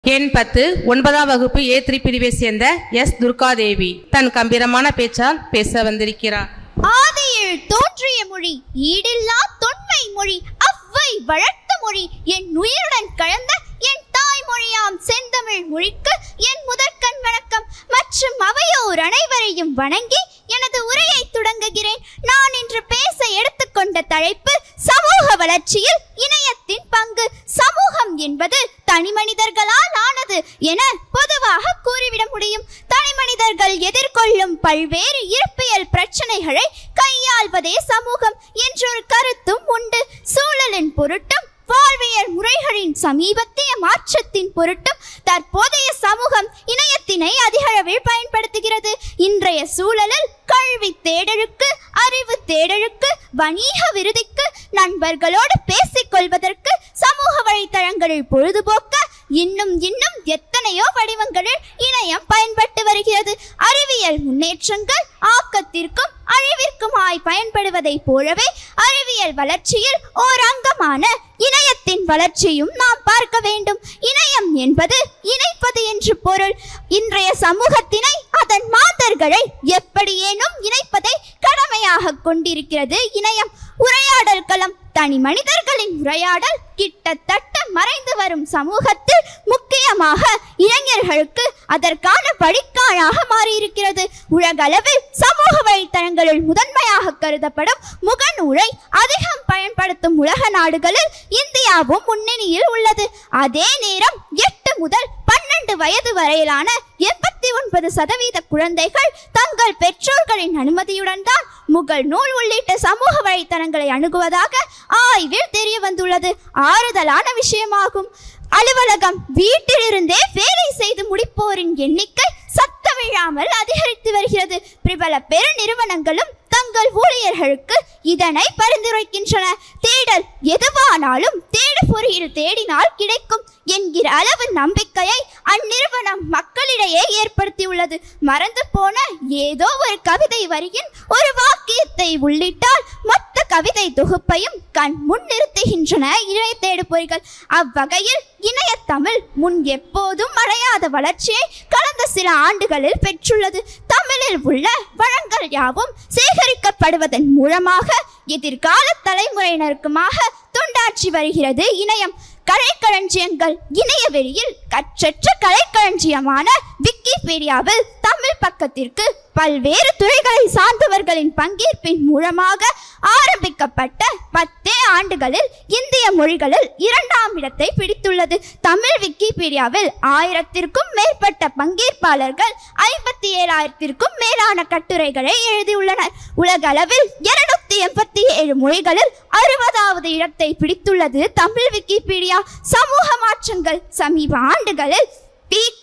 எண் 10 9ஆம் வகுப்பு A3 பிரிவை சேர்ந்த எஸ். துர்காதேவி தன் கம்பீரமான பேச்சால் பேச வந்திருக்கிறார். ஆதியில் தோன்றிய மொழி, ஈடில்லா தொன்மை மொழி, அவ்வை வளர்த்த மொழி, என் உயிருடன் கலந்த என் தாய்மொழியாம் செந்தமிழ் மொழிக்கு என் முதற்கண் வணக்கம் மற்றும் அவையோர் அனைவரையும் வணங்கி எனது உரையை தொடங்குகிறேன். நான் இன்று பேச எடுத்துக்கொண்ட தலைப்பு சமூக வளர்ச்சியில் இணையத்தின் பங்கு. சமூகம் என்பது தனி மனிதர்களால் ஆனது என பொதுவாக கூறிவிட முடியும். தனி மனிதர்கள் எதிர்கொள்ளும் பல்வேறு இருப்பியல் பிரச்சனைகளை கையாள்வதே சமூகம் என்றொரு கருத்தும் உண்டு. சூழலின் பொருட்டும் வாழ்வியல் முறைகளின் சமீபத்திய மாற்றத்தின் பொருட்டும் தற்போதைய சமூகம் இணையத்தினை அதிக அளவில் பயன்படுத்துகிறது. இன்றைய சூழலில் கல்வி தேடலுக்கு, அறிவு தேடலுக்கு, வணிக விருதிக்கு, நண்பர்களோடு பேசிக் கொள்வதற்கு, சமூக வலைத்தளங்களில் பொழுதுபோக்க இன்னும் எத்தனையோ வடிவங்களில் இணையம் பயன்பட்டு வருகிறது. அறிவியல் முன்னேற்றங்கள் ஆக்கத்திற்கும் அழிவிற்குமாய் பயன்படுவதை போலவே அறிவியல் வளர்ச்சியில் ஓர் அங்கமான இணையத்தின் வளர்ச்சியும் நாம் பார்க்க வேண்டும். இணையம் என்பது இணைப்பது என்று பொருள். இன்றைய சமூகத்தினை அதன் மாந்தர்களை எப்படியேனும் இணைப்பதை கடமையாக கொண்டிருக்கிறது இணையம். உரையாடல் களம். தனி மனிதர்களின் உரையாடல் கிட்டத்தட்ட மறைந்து வரும் சமூகத்தில் முக்கியமாக இளைஞர்களுக்கு அதற்கான வழிகாணாக மாறியிருக்கிறது. உலகளவில் சமூக வலைத்தளங்களில் முதன்மையாக கருதப்படும் முகநூலை அதிகம் பயன்படுத்தும் உலக நாடுகளில் இந்தியாவும் முன்னணியில் உள்ளது. அதே நேரம் 8 முதல் 12 வயது வரையிலான 89% குழந்தைகள் தங்கள் பெற்றோர்களின் அனுமதியுடன் தான் முகநூல் உள்ளிட்ட சமூக வலைத்தளங்களை அணுகுவதாக ஆய்வில் தெரிய வந்துள்ளது. ஆறுதலான விஷயமாகும். அலுவலகம். வீட்டிலிருந்தே வேலை செய்து முடிப்போரின் எண்ணிக்கை சத்தமில்லாமல் அதிகரித்து வருகிறது. பிரபல பெரு நிறுவனங்களும் தங்கள் ஊழியர்களுக்கு இதனை பரிந்துரைக்கின்றன. தேடல். எதுவானாலும் தேடு பொறியில் தேடினால் கிடைக்கும் என்கிற அளவு நம்பிக்கையை அந்நிறுவனம் மக்களிடையே ஏற்படுத்தியுள்ளது. மறந்து போன ஏதோ ஒரு கவிதை வரியின் ஒரு வாக்கியத்தை உள்ளிட்டால் மொத்த கவிதை தொகுப்பையும் கண் முன் நிறுத்துகின்றன இணைய தேடு பொறிகள். அவ்வகையில் இணையத்தமிழ் முன் எப்போதும் அடையாத வளர்ச்சியை கடந்த சில ஆண்டுகளில் பெற்றுள்ளது. தமிழில் உள்ள வளங்கள் யாவும் சேகரிக்கப்படுவதன் மூலமாக எதிர்கால தலைமுறையினருக்குமாக தொண்டாற்றி வருகிறது இணையம். கலைக்களஞ்சியங்கள். இணையவெளியில் கற்றற்ற கலைக்களஞ்சியமான விக்கிபீடியாவில் தமிழ் பக்கத்திற்கு பல்வேறு துறைகளை சார்ந்தவர்களின் பங்கேற்பின் மூலமாக ஆரம்பிக்கப்பட்ட 10 ஆண்டுகளில் இந்திய மொழிகளில் 2ஆம் இடத்தை பிடித்துள்ளது. தமிழ் விக்கிபீடியாவில் 1000க்கும் மேற்பட்ட பங்கேற்பாளர்கள் 57,000க்கும் மேலான கட்டுரைகளை எழுதியுள்ளனர். உலகளவில் 287 மொழிகளில் 60வது இடத்தை பிடித்துள்ளது தமிழ் விக்கிபீடியா. சமூக மாற்றங்கள். சமீப ஆண்டுகளில்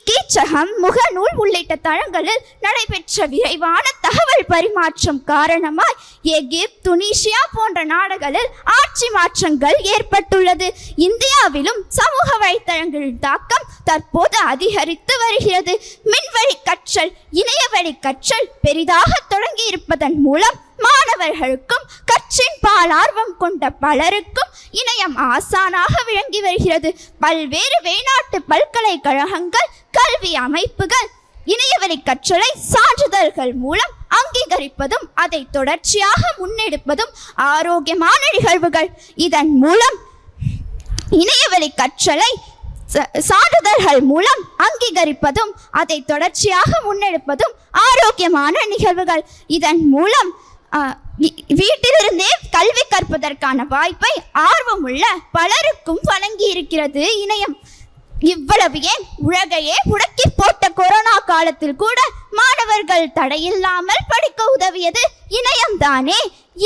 கீச்சகம், முகநூல் உள்ளிட்ட தளங்களில் நடைபெற்ற விரைவான தகவல் பரிமாற்றம் காரணமாய் எகிப்து, துனிசியா போன்ற நாடுகளில் ஆட்சி மாற்றங்கள் ஏற்பட்டுள்ளது. இந்தியாவிலும் சமூக வலைத்தளங்களின் தாக்கம் தற்போது அதிகரித்து வருகிறது. மின்வழி கற்றல். இணையவழி கற்றல் பெரிதாக தொடங்கி இருப்பதன் மூலம் மாணவர்களுக்கும் கற்றின் பால் ஆர்வம் கொண்ட பலருக்கும் இணையம் ஆசானாக விளங்கி வருகிறது. பல்வேறு வெளிநாட்டு பல்கலைக்கழகங்கள், கல்வி அமைப்புகள் இணையவழி கற்றலை சான்றிதழ்கள் மூலம் அங்கீகரிப்பதும் அதை தொடர்ச்சியாக முன்னெடுப்பதும் ஆரோக்கியமான நிகழ்வுகள். இதன் மூலம் இணையவழி கற்றலை சான்றிதழ்கள் மூலம் அங்கீகரிப்பதும் அதை தொடர்ச்சியாக முன்னெடுப்பதும் ஆரோக்கியமான நிகழ்வுகள். இதன் மூலம் வீட்டிலிருந்தே கல்வி கற்பதற்கான வாய்ப்பை ஆர்வமுள்ள பலருக்கும் வழங்கி இருக்கிறது இணையம். இவ்வளவு ஏன், உலகையே முடக்கி போட்ட கொரோனா காலத்தில் கூட மாணவர்கள் தடையில்லாமல் படிக்க உதவியது இணையம்தானே.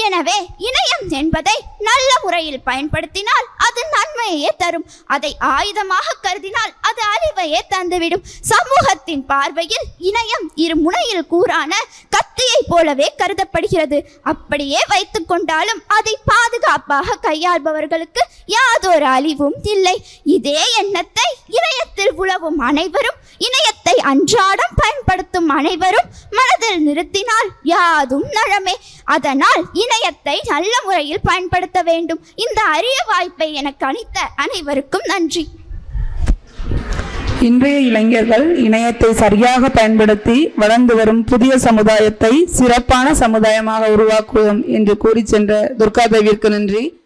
எனவே இணையம் என்பதை நல்ல முறையில் பயன்படுத்தினால் அது நன்மையே தரும். அதை ஆயுதமாக கருதினால் அது அழிவையே தந்துவிடும். சமூகத்தின் பார்வையில் இணையம் இரு முனையில் கூரான கத்தியை போலவே கருதப்படுகிறது. அப்படியே வைத்து கொண்டாலும் அதை பாதுகாப்பாக கையாள்பவர்களுக்கு யாதொரு அழிவும் இல்லை. இதே எண்ணத்தை இணையத்தில் உலவும் அனைவரும், இணையத்தை அன்றாடம் பயன்படுத்தும் அனைவரும் மனதில் நிறுத்தினால் யாதும் நலமே. அதனால் இணையத்தை நல்ல முறையில் பயன்படுத்த வேண்டும். இந்த அரிய வாய்ப்பை எனக்கு அளித்த அனைவருக்கும் நன்றி. இன்றைய இளைஞர்கள் இணையத்தை சரியாக பயன்படுத்தி வளர்ந்து வரும் புதிய சமுதாயத்தை சிறப்பான சமுதாயமாக உருவாக்குவோம் என்று கூறி சென்ற துர்காதேவிற்கு நன்றி.